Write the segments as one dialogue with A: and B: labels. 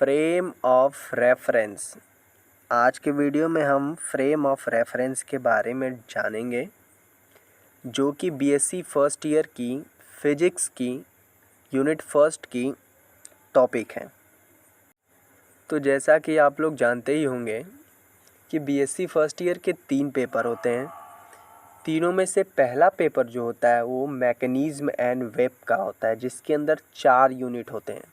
A: Frame of reference. आज के video में हम फ्रेम ऑफ रेफरेंस के बारे में जानेंगे, जो कि बीएससी फर्स्ट ईयर की फिजिक्स की यूनिट फर्स्ट की टॉपिक है। तो जैसा कि आप लोग जानते ही होंगे कि बीएससी फर्स्ट ईयर के 3 पेपर होते हैं। तीनों में से पहला पेपर जो होता है वो मैकेनिज्म एंड वेब का होता है, जिसके अंदर 4 यूनिट होते हैं।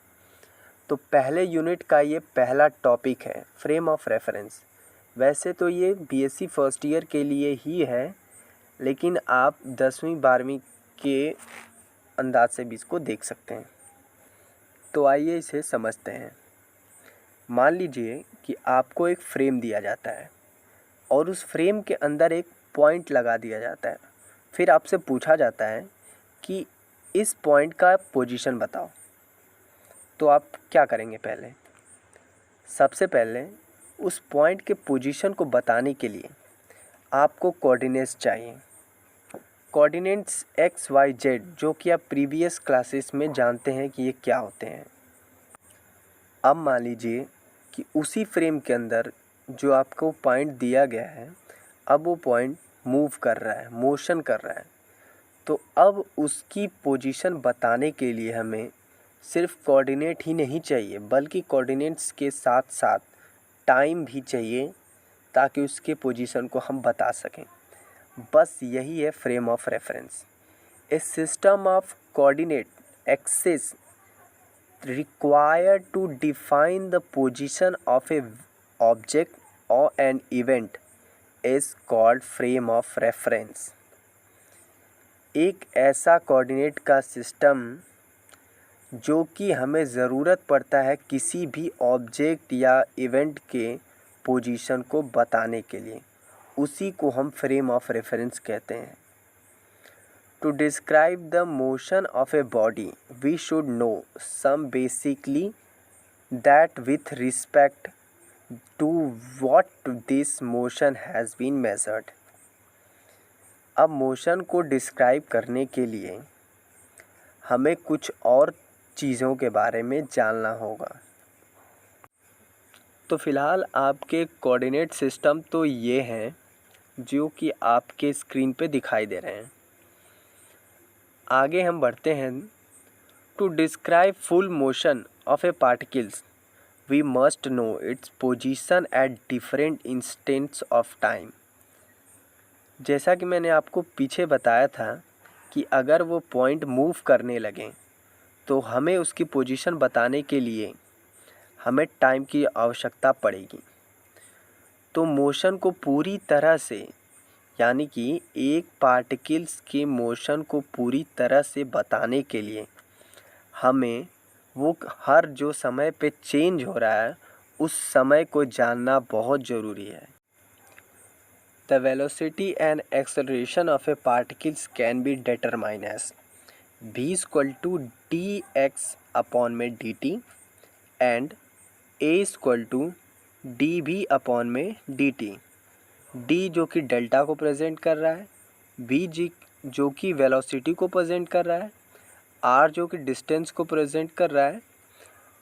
A: तो पहले यूनिट का ये पहला टॉपिक है फ्रेम ऑफ रेफरेंस। वैसे तो ये बीएससी फर्स्ट ईयर के लिए ही है, लेकिन आप 10वीं 12वीं के अंदाज से भी इसको देख सकते हैं। तो आइए इसे समझते हैं। मान लीजिए कि आपको एक फ्रेम दिया जाता है और उस फ्रेम के अंदर एक पॉइंट लगा दिया जाता है। फिर आपसे पूछा जाता है कि इस पॉइंट का पोजीशन बताओ। तो आप क्या करेंगे? सबसे पहले उस पॉइंट के पोजीशन को बताने के लिए आपको कोऑर्डिनेट्स चाहिए। कोऑर्डिनेट्स एक्स वाई जेड, जो कि आप प्रीवियस क्लासेस में जानते हैं कि ये क्या होते हैं। अब मान लीजिए कि उसी फ्रेम के अंदर जो आपको पॉइंट दिया गया है, अब वो पॉइंट मूव कर रहा है, मोशन कर रहा है। तो अब उसकी पोजीशन बताने के लिए हमें सिर्फ कोऑर्डिनेट ही नहीं चाहिए, बल्कि कोऑर्डिनेट्स के साथ साथ टाइम भी चाहिए, ताकि उसके पोजीशन को हम बता सकें। बस यही है frame of reference. A system of coordinate axes required to define the position of a object or an event is called frame of reference। एक ऐसा कोऑर्डिनेट का सिस्टम जो कि हमें ज़रूरत पड़ता है किसी भी ऑब्जेक्ट या इवेंट के पोजीशन को बताने के लिए, उसी को हम फ्रेम ऑफ रेफरेंस कहते हैं। To describe the motion of a body, we should know some basically that with respect to what this motion has been measured। अब मोशन को डिस्क्राइब करने के लिए हमें कुछ और चीज़ों के बारे में जानना होगा। तो फ़िलहाल आपके कोऑर्डिनेट सिस्टम तो ये हैं जो कि आपके स्क्रीन पे दिखाई दे रहे हैं। आगे हम बढ़ते हैं। To describe full motion of a particles we must know its position at different instants of time. जैसा कि मैंने आपको पीछे बताया था कि अगर वो पॉइंट मूव करने लगें तो हमें उसकी पोजीशन बताने के लिए हमें टाइम की आवश्यकता पड़ेगी। तो मोशन को पूरी तरह से, यानी कि एक पार्टिकल्स के मोशन को पूरी तरह से बताने के लिए हमें वो हर जो समय पे चेंज हो रहा है उस समय को जानना बहुत ज़रूरी है। The velocity and acceleration of a particles can be determine as v equal to D X upon में D T and a equal to D V upon में डी टी। डी जो कि डेल्टा को प्रेजेंट कर रहा है, we जी जो कि वेलोसिटी को प्रेजेंट कर रहा है, आर जो कि डिस्टेंस को प्रेजेंट कर रहा है,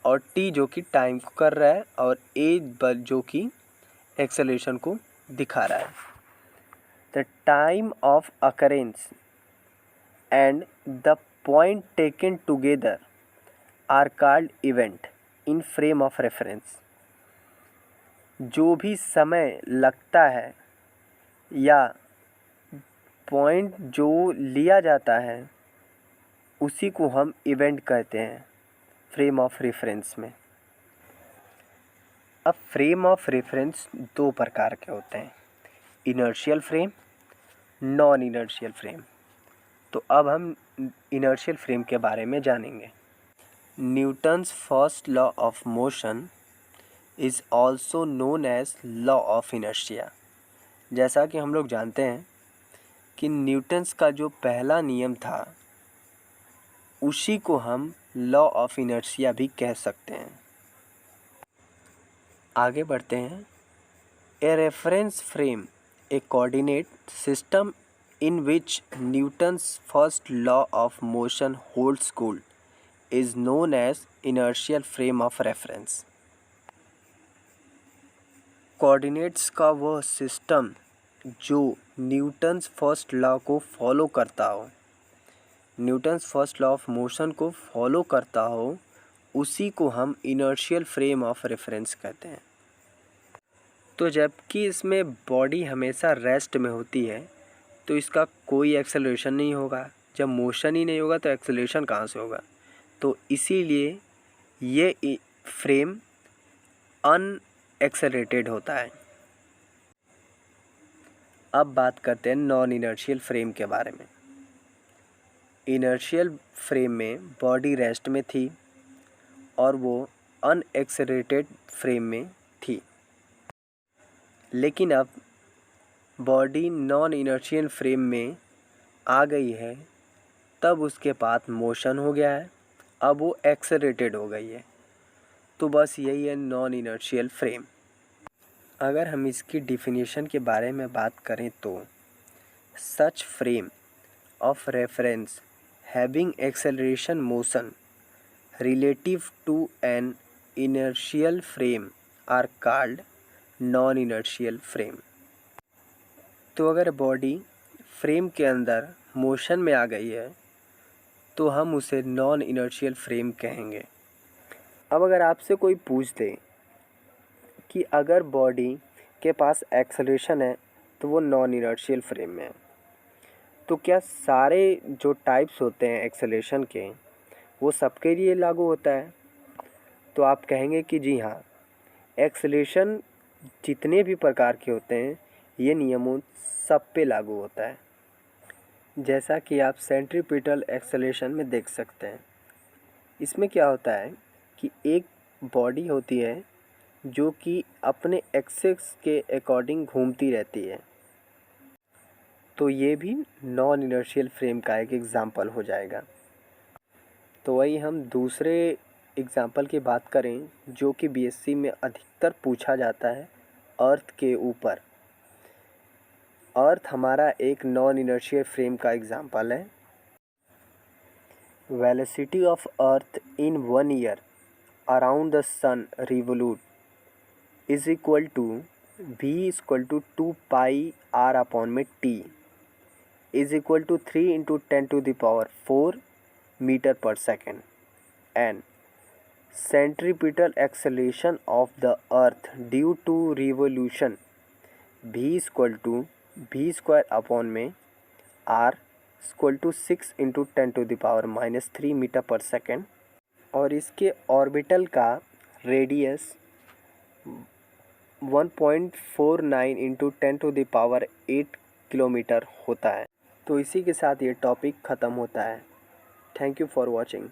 A: और टी जो कि टाइम को कर रहा है, और ए जो कि एक्सेलरेशन को दिखा रहा है। The time of occurrence and the point taken together are called event in frame of reference. जो भी समय लगता है या पॉइंट जो लिया जाता है उसी को हम इवेंट कहते हैं फ्रेम ऑफ रेफरेंस में। अब फ्रेम ऑफ रेफरेंस 2 प्रकार के होते हैं, inertial frame, non inertial frame. तो अब हम इनर्शियल फ्रेम के बारे में जानेंगे। Newton's first law of motion is also known as law of inertia. जैसा कि हम लोग जानते हैं कि न्यूटन्स का जो पहला नियम था उसी को हम लॉ ऑफ इनर्शिया भी कह सकते हैं। आगे बढ़ते हैं। A reference frame a coordinate system in which Newton's first law of motion holds good is known as inertial frame of reference. Coordinates का वह सिस्टम जो न्यूटन्स फर्स्ट लॉ को फॉलो करता हो, Newton's first law of motion को follow करता हो, उसी को हम इनर्शियल फ्रेम ऑफ रेफरेंस कहते हैं। तो जबकि इसमें बॉडी हमेशा रेस्ट में होती है तो इसका कोई एक्सेलरेशन नहीं होगा। जब मोशन ही नहीं होगा तो एक्सेलरेशन कहाँ से होगा? तो इसीलिए ये फ्रेम अनएक्सेलरेटेड होता है। अब बात करते हैं नॉन इनर्शियल फ्रेम के बारे में। इनर्शियल फ्रेम में बॉडी रेस्ट में थी और वो अनएक्सेलरेटेड फ्रेम में थी। लेकिन अब बॉडी नॉन इनर्शियल फ्रेम में आ गई है, तब उसके पास मोशन हो गया है, अब वो एक्सेलरेटेड हो गई है। तो बस यही है नॉन इनर्शियल फ्रेम। अगर हम इसकी डिफिनीशन के बारे में बात करें तो such frame of reference having acceleration motion relative to an inertial frame are called non inertial frame. तो अगर बॉडी फ्रेम के अंदर मोशन में आ गई है तो हम उसे नॉन इनर्शियल फ्रेम कहेंगे। अब अगर आपसे कोई पूछ दे कि अगर बॉडी के पास एक्सेलरेशन है तो वो नॉन इनर्शियल फ्रेम में है, तो क्या सारे जो टाइप्स होते हैं एक्सेलरेशन के वो सबके लिए लागू होता है? तो आप कहेंगे कि जी हाँ, एक्सेलरेशन जितने भी प्रकार के होते हैं ये नियमों सब पे लागू होता है। जैसा कि आप सेंट्रीपिटल एक्सेलरेशन में देख सकते हैं। इसमें क्या होता है कि एक बॉडी होती है जो कि अपने एक्सिस के अकॉर्डिंग घूमती रहती है, तो ये भी नॉन इनर्शियल फ्रेम का एक एग्ज़ाम्पल हो जाएगा। तो वही हम दूसरे एग्ज़ाम्पल की बात करें जो कि बीएससी में अधिकतर पूछा जाता है, अर्थ के ऊपर। अर्थ हमारा एक नॉन इनर्शियल फ्रेम का एग्ज़ाम्पल है। Velocity of earth in 1 year around the sun revolute is equal to v equal to 2 pi r upon में t is equal to 3 into 10⁴ metre per second and centripetal acceleration of the earth due to revolution v equal to v² upon में r equal to 6 into 10⁻³ metre per second, और इसके orbital का radius 1.49 into 10⁸ kilometre होता है। तो इसी के साथ ये टॉपिक ख़त्म होता है। Thank you for watching.